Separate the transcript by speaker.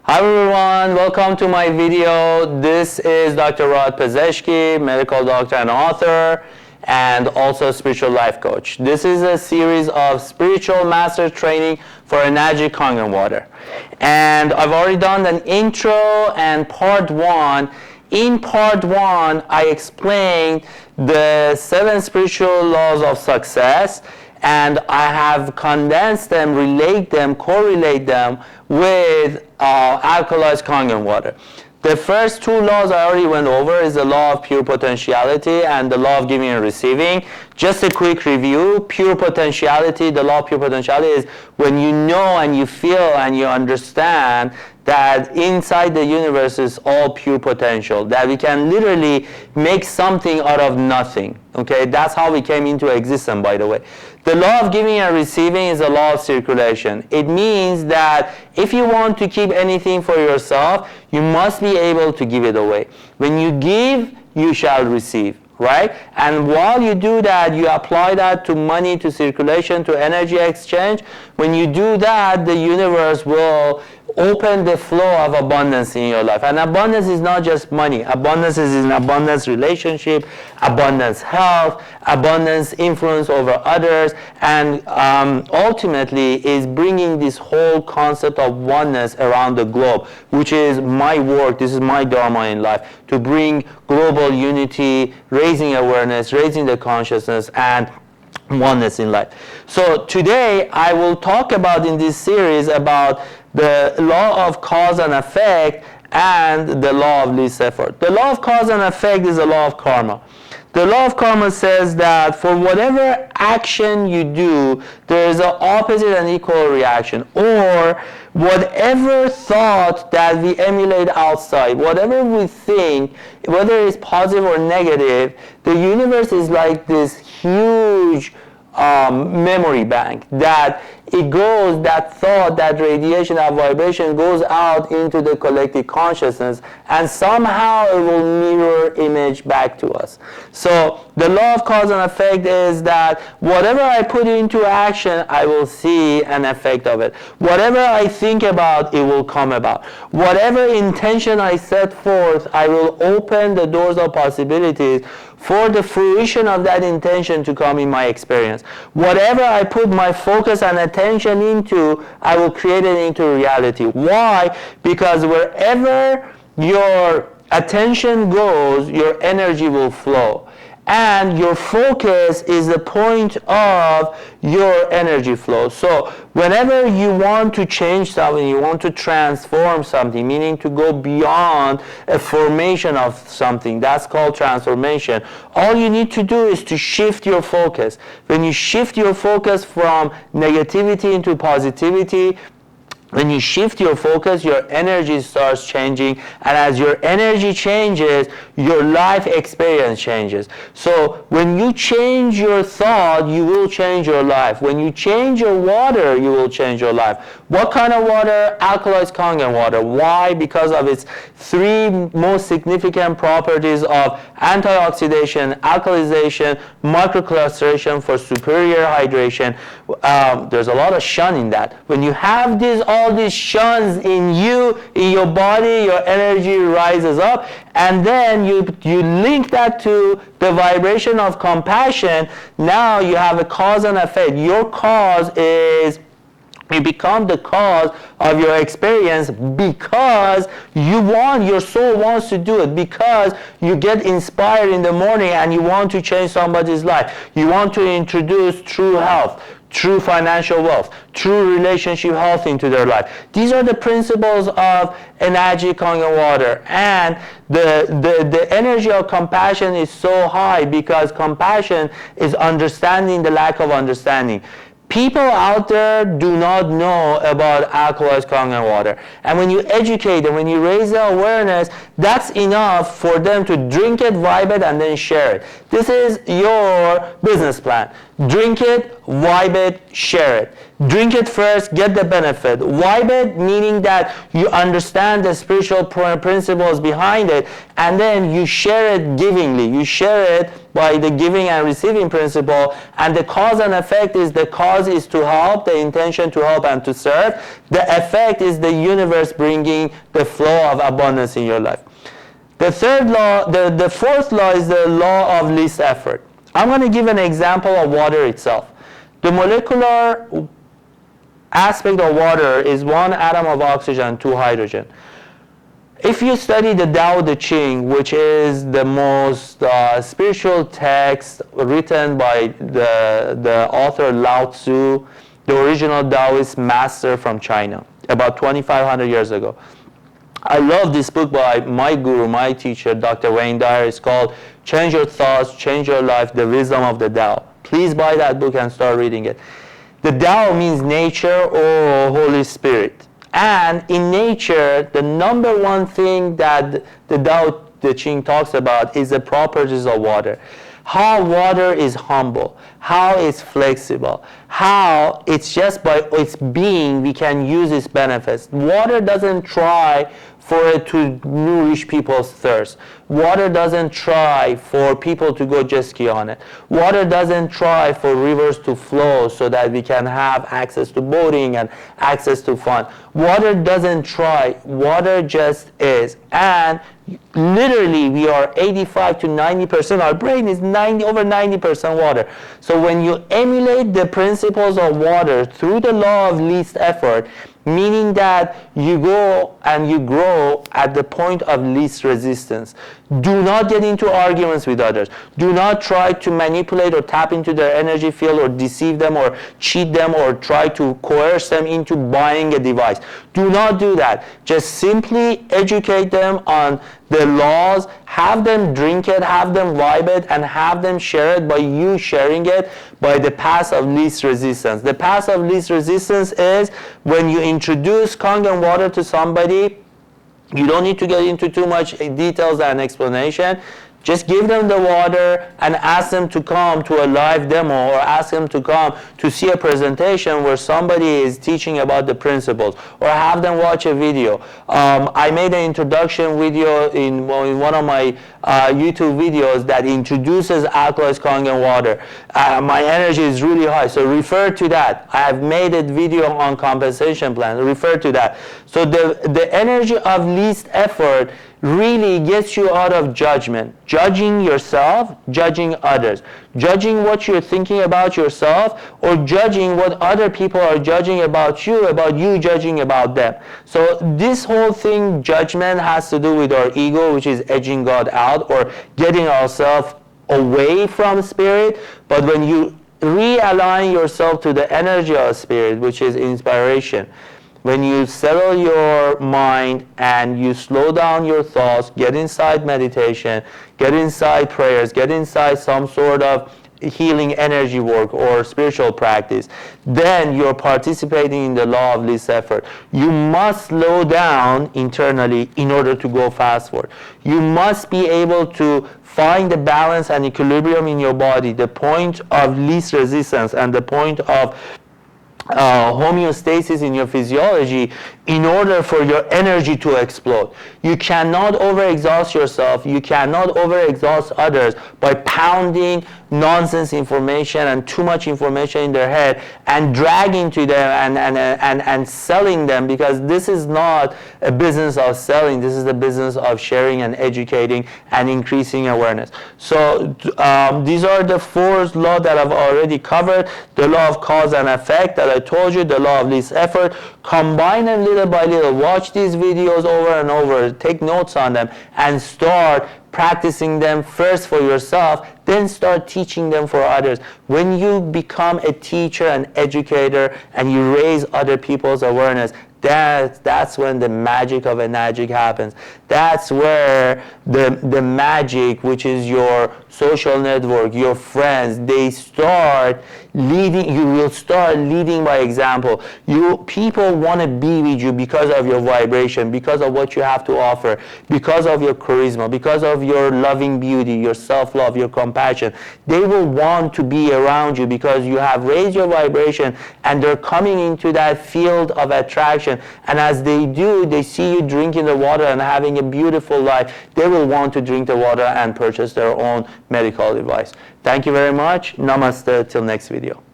Speaker 1: Hi everyone, welcome to my video. This is Dr. Pezeshki, medical doctor and author, and also spiritual life coach. This is a series of spiritual master training for Engaic Kangen water. And I've already done an intro and part one. In part one, I explained the 7 spiritual laws of success, and I have condensed them, correlate them with alkalized Kangen water. The first 2 laws I already went over is the law of pure potentiality and the law of giving and receiving. Just a quick review. Pure potentiality, the law of pure potentiality is when you know and you feel and you understand that inside the universe is all pure potential, that we can literally make something out of nothing. Okay, that's how we came into existence, by the way. The law of giving and receiving is a law of circulation. It means that if you want to keep anything for yourself, you must be able to give it away. When you give, you shall receive. Right? And while you do that, you apply that to money, to circulation, to energy exchange. When you do that, the universe will open the flow of abundance in your life. And abundance is not just money. Abundance is an abundance relationship, abundance health, abundance influence over others, and ultimately is bringing this whole concept of oneness around the globe, which is my work. This is my dharma in life, to bring global unity, raising awareness, raising the consciousness, and oneness in life. So today I will talk about in this series about the law of cause and effect and the law of least effort. The law of cause and effect is the law of karma. The law of karma says that for whatever action you do, there is an opposite and equal reaction. Or whatever thought that we emulate outside, whatever we think, whether it's positive or negative, the universe is like this huge memory bank that it goes, that thought, that radiation, that vibration goes out into the collective consciousness, and somehow it will mirror image back to us. So the law of cause and effect is that whatever I put into action, I will see an effect of it. Whatever I think about, it will come about. Whatever intention I set forth, I will open the doors of possibilities for the fruition of that intention to come in my experience. Whatever I put my focus and attention into, I will create it into reality. Why? Because wherever your attention goes, your energy will flow. And your focus is the point of your energy flow. So whenever you want to change something, you want to transform something, meaning to go beyond a formation of something, that's called transformation. All you need to do is to shift your focus. When you shift your focus from negativity into positivity, when you shift your focus, your energy starts changing, and as your energy changes, your life experience changes. So when you change your thought, you will change your life. When you change your water, you will change your life. What kind of water? Alkalized Kangen water. Why? Because of its 3 most significant properties of antioxidation, alkalization, microclustration for superior hydration. There's a lot of shun in that. When you have all these shuns in you, in your body, your energy rises up, and then you link that to the vibration of compassion. Now you have a cause and effect. Your cause is, you become the cause of your experience because your soul wants to do it, because you get inspired in the morning and you want to change somebody's life. You want to introduce true health, true financial wealth, true relationship health into their life. These are the principles of Engaic Kangen water. And the energy of compassion is so high because compassion is understanding the lack of understanding. People out there do not know about alkalized Kangen water. And when you educate them, when you raise their awareness, that's enough for them to drink it, vibe it, and then share it. This is your business plan. Drink it, vibe it, share it. Drink it first, get the benefit. Vibe it, meaning that you understand the spiritual principles behind it, and then you share it givingly. You share it by the giving and receiving principle, and the cause and effect is the cause is to help, the intention to help and to serve. The effect is the universe bringing the flow of abundance in your life. The third law, the fourth law is the law of least effort. I'm going to give an example of water itself. The molecular aspect of water is 1 atom of oxygen, 2 hydrogen. If you study the Tao Te Ching, which is the most spiritual text written by the author Lao Tzu, the original Taoist master from China, about 2,500 years ago. I love this book by my guru, my teacher, Dr. Wayne Dyer. It's called Change Your Thoughts, Change Your Life, The Wisdom of the Tao. Please buy that book and start reading it. The Tao means nature or Holy Spirit. And in nature, the number one thing that the Tao Te Ching talks about is the properties of water. How water is humble, how it's flexible, how it's just by its being we can use its benefits. Water doesn't try for it to nourish people's thirst. Water doesn't try for people to go jet ski on it. Water doesn't try for rivers to flow so that we can have access to boating and access to fun. Water doesn't try. Water just is. And literally we are 85 to 90%. Our brain is over 90% water. So when you emulate the principles of water through the law of least effort, meaning that you go and you grow at the point of least resistance. Do not get into arguments with others. Do not try to manipulate or tap into their energy field or deceive them or cheat them or try to coerce them into buying a device. Do not do that. Just simply educate them on the laws, have them drink it, have them vibe it, and have them share it by you sharing it by the path of least resistance. The path of least resistance is when you introduce Kangen water to somebody, you don't need to get into too much details and explanation. Just give them the water and ask them to come to a live demo or ask them to come to see a presentation where somebody is teaching about the principles, or have them watch a video. I made an introduction video in one of my YouTube videos that introduces alkalized Kangen water. My energy is really high, so refer to that. I have made a video on compensation plan. Refer to that. So the energy of least effort really gets you out of judgment. Judging yourself, judging others. Judging what you're thinking about yourself, or judging what other people are judging about you judging about them. So this whole thing, judgment, has to do with our ego, which is edging God out or getting ourselves away from spirit. But when you realign yourself to the energy of spirit, which is inspiration, when you settle your mind and you slow down your thoughts, get inside meditation, get inside prayers, get inside some sort of healing energy work or spiritual practice, then you're participating in the law of least effort. You must slow down internally in order to go fast forward. You must be able to find the balance and equilibrium in your body, the point of least resistance and the point of homeostasis in your physiology, in order for your energy to explode. You cannot overexhaust yourself. You cannot overexhaust others by pounding nonsense information and too much information in their head and dragging to them and selling them, because this is not a business of selling. This is the business of sharing and educating and increasing awareness. So these are the 4 laws that I've already covered. The law of cause and effect that I told you, the law of least effort. Combine them little by little. Watch these videos over and over. Take notes on them and start practicing them first for yourself, then start teaching them for others. When you become a teacher and educator and you raise other people's awareness, that's when the magic of Engaic happens. That's where the magic, which is your social network, your friends, they start leading. You will start leading by example. People want to be with you because of your vibration, because of what you have to offer, because of your charisma, because of of your loving beauty, your self-love, your compassion, they will want to be around you because you have raised your vibration and they're coming into that field of attraction. And as they do, they see you drinking the water and having a beautiful life. They will want to drink the water and purchase their own medical device. Thank you very much. Namaste. Till next video.